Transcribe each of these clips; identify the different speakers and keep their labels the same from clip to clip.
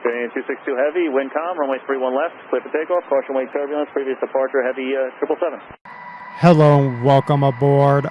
Speaker 1: Train 262 Heavy, wind calm, runway 31 left, clear for takeoff, caution wake turbulence, previous departure, Heavy 777.
Speaker 2: Hello and welcome aboard.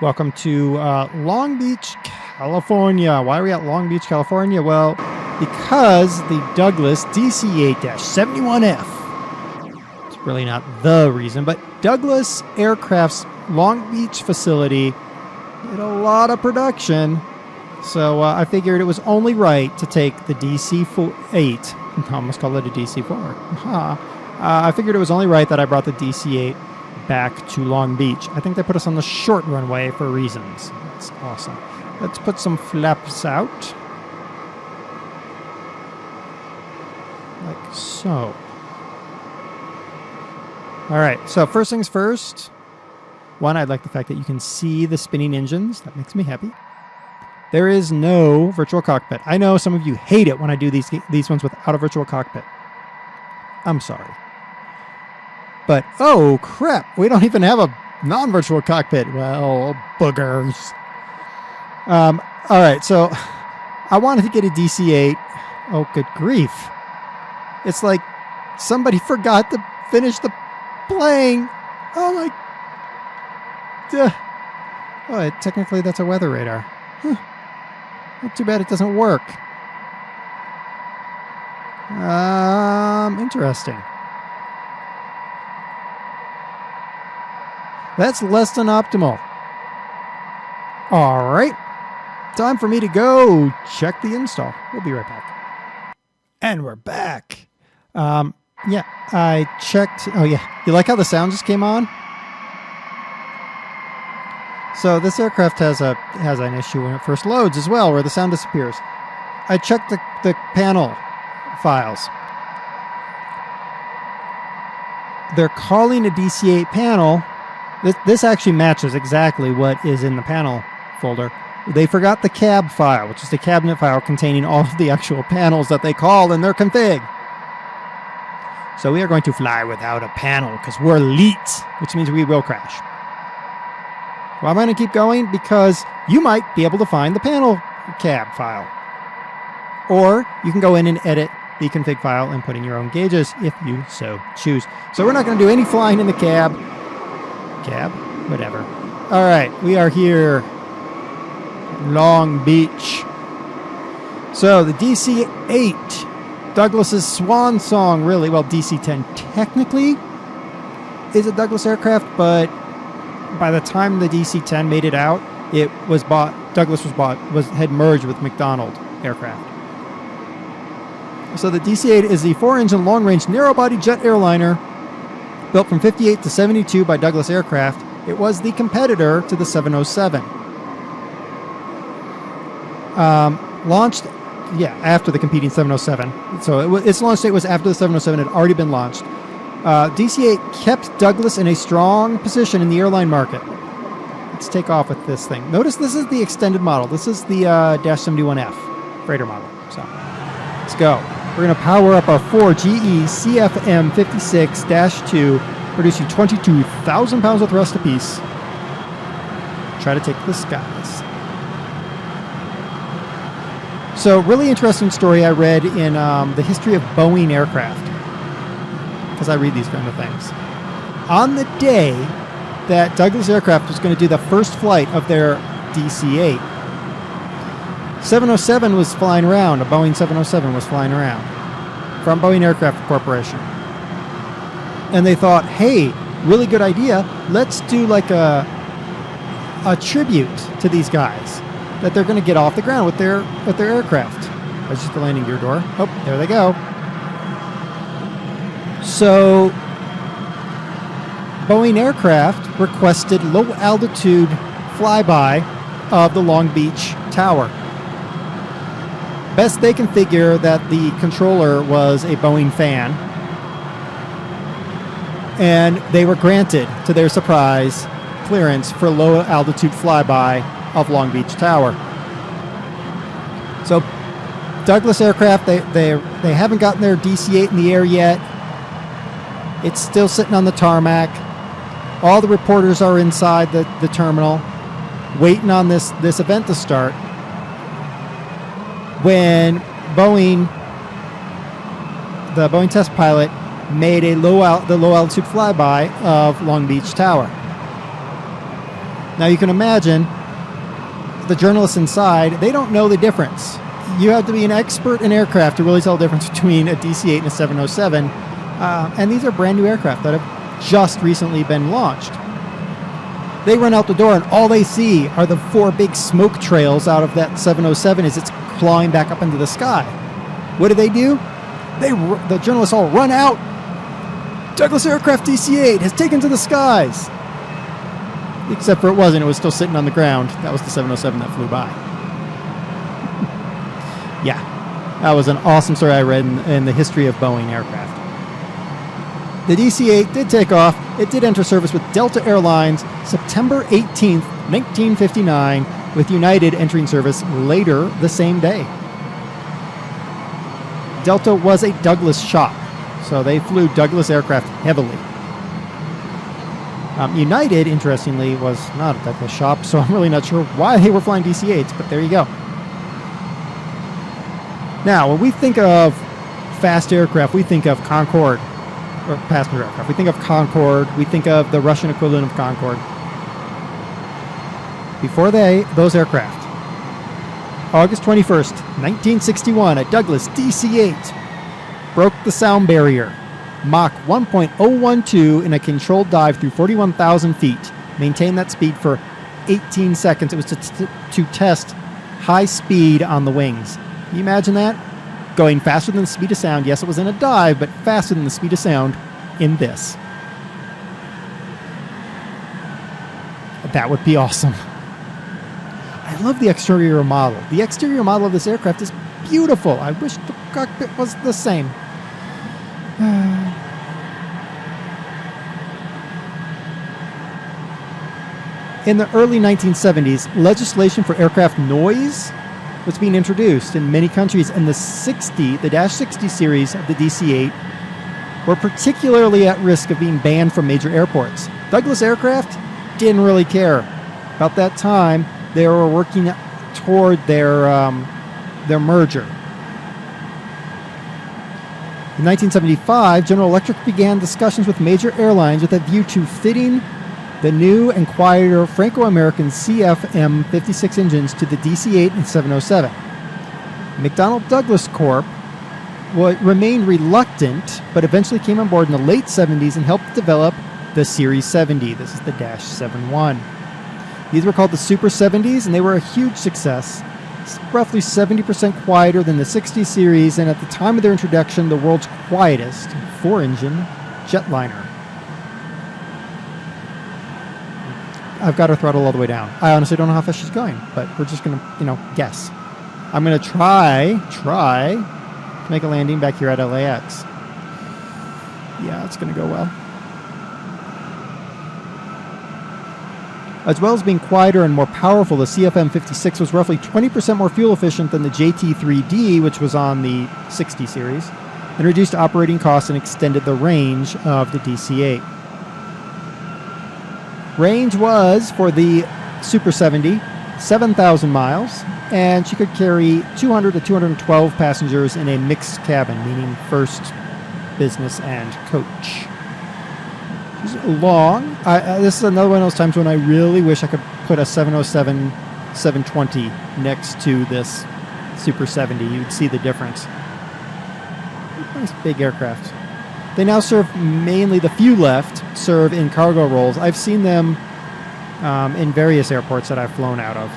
Speaker 2: Welcome to Long Beach, California. Why are we at Long Beach, California? Well, because the Douglas DC-8-71F. It's really not the reason, but Douglas Aircraft's Long Beach facility did a lot of production. So I figured it was only right to take the DC-8. I almost called it a DC-4. I figured it was only right that I brought the DC-8 back to Long Beach. I think they put us on the short runway for reasons. That's awesome. Let's put some flaps out. Like so. All right, so first things first. One, I like the fact that you can see the spinning engines. That makes me happy. There is no virtual cockpit. I know some of you hate it when I do these ones without a virtual cockpit. I'm sorry. But, oh crap, we don't even have a non-virtual cockpit. Well, boogers. All right, so I wanted to get a DC-8. Oh, good grief. It's like somebody forgot to finish the playing. Oh my. Oh, technically that's a weather radar. Huh. Not too bad it doesn't work. Interesting. That's less than optimal. All right. Time for me to go check the install. We'll be right back. And we're back. Yeah, I checked. Oh, yeah. You like how the sound just came on? So this aircraft has an issue when it first loads as well, where the sound disappears. I checked the panel files. They're calling a DC-8 panel. This actually matches exactly what is in the panel folder. They forgot the cab file, which is the cabinet file containing all of the actual panels that they call in their config. So we are going to fly without a panel because we're elite, which means we will crash. Well, I'm going to keep going because you might be able to find the panel cab file. Or you can go in and edit the config file and put in your own gauges if you so choose. So we're not going to do any flying in the cab. Whatever. All right, we are here. Long Beach. So the DC-8, Douglas's swan song, really. Well, DC-10 technically is a Douglas aircraft, but by the time the DC-10 made it out, it was bought. Douglas had merged with McDonnell aircraft. So the DC-8 is the 4-engine long-range narrow-body jet airliner built from 58 to 72 by Douglas Aircraft. It was the competitor to the 707. Launched, after the competing 707. So its launch date was after the 707 had already been launched. DC-8 kept Douglas in a strong position in the airline market. Let's take off with this thing. Notice this is the extended model. This is the -71F freighter model. So let's go. We're going to power up our 4 GE CFM 56-2, producing 22,000 pounds of thrust apiece. Try to take the skies. So, really interesting story I read in the history of Boeing aircraft, because I read these kind of things. On the day that Douglas Aircraft was going to do the first flight of their DC-8, 707 was flying around. A Boeing 707 was flying around from Boeing Aircraft Corporation. And they thought, hey, really good idea. Let's do like a tribute to these guys that they're going to get off the ground with their aircraft. That's just the landing gear door. Oh, there they go. So Boeing Aircraft requested low altitude flyby of the Long Beach Tower. Best they can figure that the controller was a Boeing fan, and they were granted, to their surprise, clearance for low altitude flyby of Long Beach Tower. So Douglas Aircraft, they haven't gotten their DC-8 in the air yet. It's still sitting on the tarmac. All the reporters are inside the terminal, waiting on this event to start. When Boeing the Boeing test pilot made the low altitude flyby of Long Beach Tower. Now you can imagine the journalists inside, they don't know the difference. You have to be an expert in aircraft to really tell the difference between a DC-8 and a 707. And these are brand new aircraft that have just recently been launched. They run out the door and all they see are the 4 big smoke trails out of that 707 as it's clawing back up into the sky. What do? The journalists all run out. Douglas aircraft DC-8 has taken to the skies. Except for it wasn't. It was still sitting on the ground. That was the 707 that flew by. Yeah, that was an awesome story I read in the history of Boeing aircraft. The DC-8 did take off. It did enter service with Delta Airlines September 18th, 1959, with United entering service later the same day. Delta was a Douglas shop, so they flew Douglas aircraft heavily. United, interestingly, was not a Douglas shop, so I'm really not sure why they were flying DC-8s, but there you go. Now, when we think of fast aircraft, we think of Concorde, or passenger aircraft. We think of Concorde. We think of the Russian equivalent of Concorde. Before those aircraft, August 21st, 1961, a Douglas DC-8 broke the sound barrier. Mach 1.012 in a controlled dive through 41,000 feet. Maintained that speed for 18 seconds. It was to test high speed on the wings. Can you imagine that? Going faster than the speed of sound. Yes, it was in a dive, but faster than the speed of sound in this. That would be awesome. I love the exterior model. The exterior model of this aircraft is beautiful. I wish the cockpit was the same. In the early 1970s, legislation for aircraft noise was being introduced in many countries, and the Dash 60 series of the DC-8 were particularly at risk of being banned from major airports. Douglas aircraft didn't really care. About that time, they were working toward their merger. In 1975, General Electric began discussions with major airlines with a view to fitting the new and quieter Franco-American CFM56 engines to the DC-8 and 707. McDonnell Douglas Corp. Remained reluctant, but eventually came on board in the late 70s and helped develop the Series 70. This is the Dash 71. These were called the Super 70s, and they were a huge success. It's roughly 70% quieter than the 60 series, and at the time of their introduction, the world's quietest 4-engine jetliner. I've got her throttle all the way down. I honestly don't know how fast she's going, but we're just going to, guess. I'm going to try to make a landing back here at LAX. Yeah, it's going to go well. As well as being quieter and more powerful, the CFM56 was roughly 20% more fuel efficient than the JT3D, which was on the 60 series, and reduced operating costs and extended the range of the DC-8. Range was, for the Super 70, 7,000 miles, and she could carry 200 to 212 passengers in a mixed cabin, meaning first, business, and coach. She's long. This is another one of those times when I really wish I could put a 707 720 next to this Super 70. You'd see the difference. Nice big aircraft. They now serve mainly, the few left serve in cargo roles. I've seen them in various airports that I've flown out of.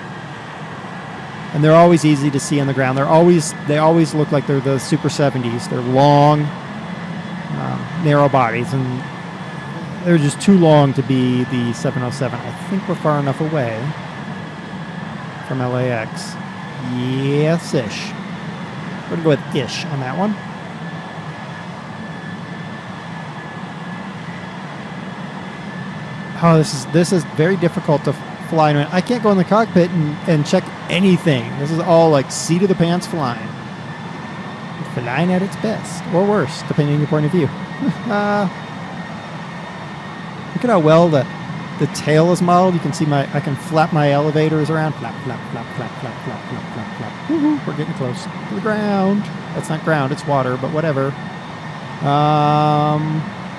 Speaker 2: And they're always easy to see on the ground. They always look like they're the Super 70s. They're long, narrow bodies, and they're just too long to be the 707. I think we're far enough away from LAX. Yes-ish. We're going to go with ish on that one. Oh, this is very difficult to fly. I can't go in the cockpit and check anything. This is all like seat of the pants flying. Flying at its best, or worse, depending on your point of view. Look at how well the tail is modeled. You can see I can flap my elevators around. Flap, flap, flap, flap, flap, flap, flap, flap, flap. Woo-hoo, we're getting close to the ground. That's not ground, it's water, but whatever.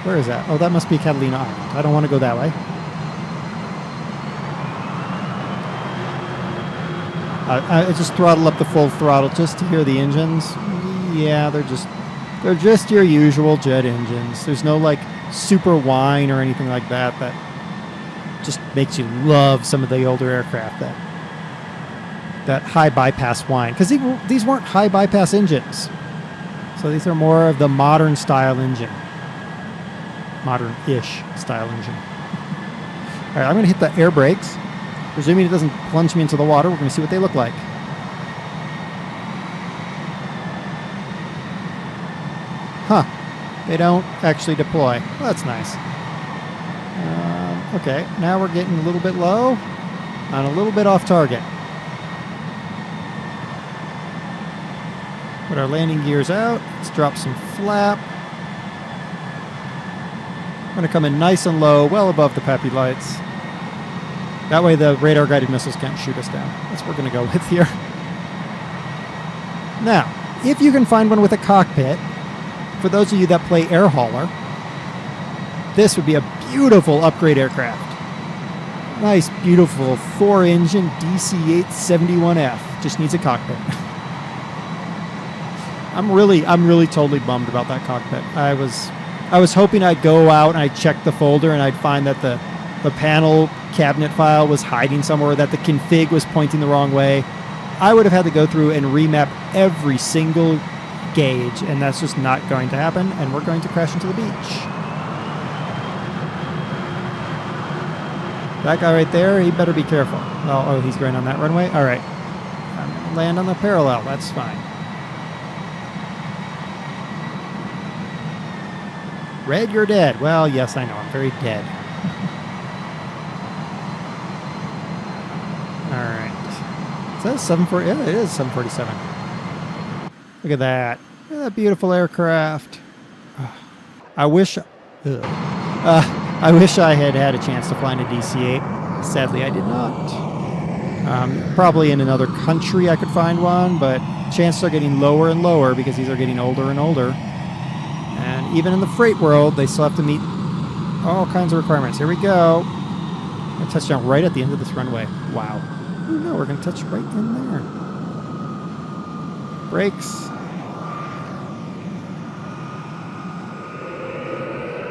Speaker 2: Where is that? Oh, that must be Catalina Island. I don't want to go that way. I just throttle up the full throttle just to hear the engines. Yeah, they're just your usual jet engines. There's no like super whine or anything like that that just makes you love some of the older aircraft. That high bypass whine, because these weren't high bypass engines. So these are more of the modern style engine. Modern-ish style engine. All right, I'm going to hit the air brakes. Presuming it doesn't plunge me into the water, we're going to see what they look like. Huh. They don't actually deploy. Well, that's nice. Okay, now we're getting a little bit low and a little bit off target. Put our landing gears out. Let's drop some flap. I'm going to come in nice and low, well above the PAPI lights. That way the radar-guided missiles can't shoot us down. That's what we're going to go with here. Now, if you can find one with a cockpit, for those of you that play air hauler, this would be a beautiful upgrade aircraft. Nice, beautiful 4-engine DC-8-71F. Just needs a cockpit. I'm really totally bummed about that cockpit. I was hoping I'd go out and I'd check the folder and I'd find that the panel cabinet file was hiding somewhere, that the config was pointing the wrong way. I would have had to go through and remap every single gauge, and that's just not going to happen, and we're going to crash into the beach. That guy right there, he better be careful. Oh, he's going on that runway? All right. I'm going to land on the parallel. That's fine. Red, you're dead. Well, yes, I know. I'm very dead. All right. Is that a 740? Yeah, it is 747. Look at that. Look at that beautiful aircraft. I wish I had had a chance to fly in a DC-8. Sadly, I did not. Probably in another country I could find one, but chances are getting lower and lower because these are getting older and older. And even in the freight world, they still have to meet all kinds of requirements. Here we go. I'm going to touch down right at the end of this runway. Wow. Oh, no, we're going to touch right in there. Brakes.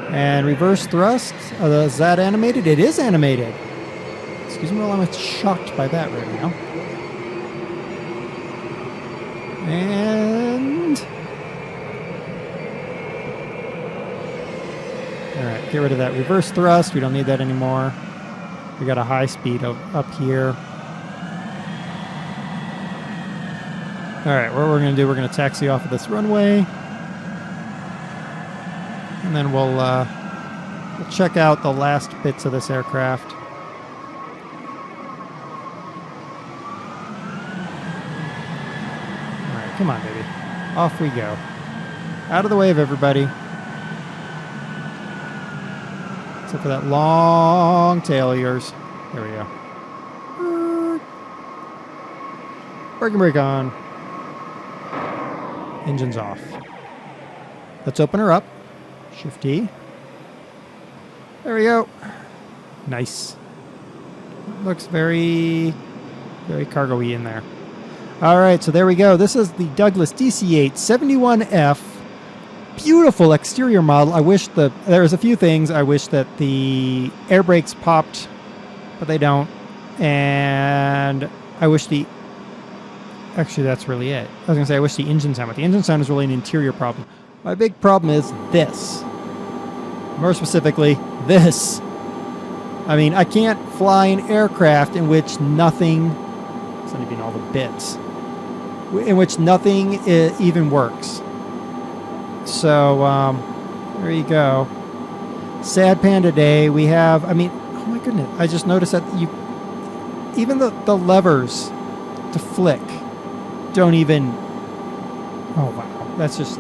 Speaker 2: And reverse thrust. Is that animated? It is animated. Excuse me while I'm shocked by that right now. And... Alright, get rid of that reverse thrust. We don't need that anymore. We got a high speed up here. Alright, what we're going to do, we're going to taxi off of this runway. And then we'll check out the last bits of this aircraft. Alright, come on, baby. Off we go. Out of the way of everybody. Except for that long tail of yours. There we go. Brake and brake on. Engine's off. Let's open her up. Shift E. There we go. Nice. Looks very, very cargo-y in there. All right, so there we go. This is the Douglas DC-8-71F. Beautiful exterior model. I wish there's a few things. I wish that the air brakes popped, but they don't. And I wish actually, that's really it. I was going to say, I wish the engine sound, but the engine sound is really an interior problem. My big problem is this. More specifically, this. I mean, I can't fly an aircraft in which nothing, it's not even all the bits, in which nothing even works. So, there you go. Sad Panda Day. We have, I mean, oh my goodness. I just noticed that even the levers to flick don't even, oh wow. That's just,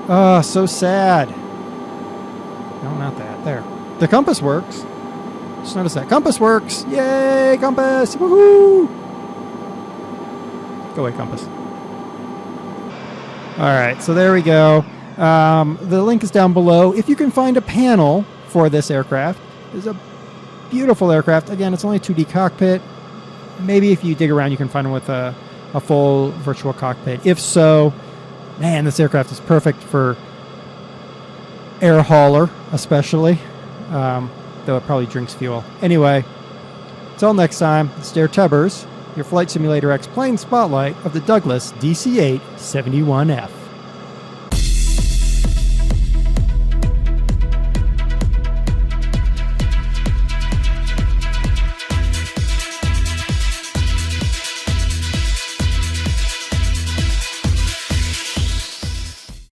Speaker 2: oh, so sad. No, not that. There. The compass works. Just notice that. Compass works. Yay, compass. Woohoo. Go away, compass. All right, so there we go. The link is down below. If you can find a panel for this aircraft, it's a beautiful aircraft. Again, it's only a 2D cockpit. Maybe if you dig around, you can find one with a full virtual cockpit. If so, man, this aircraft is perfect for air hauler, especially, though it probably drinks fuel. Anyway, until next time, it's DerTebbers, your Flight Simulator X plane spotlight of the Douglas DC-8-71F.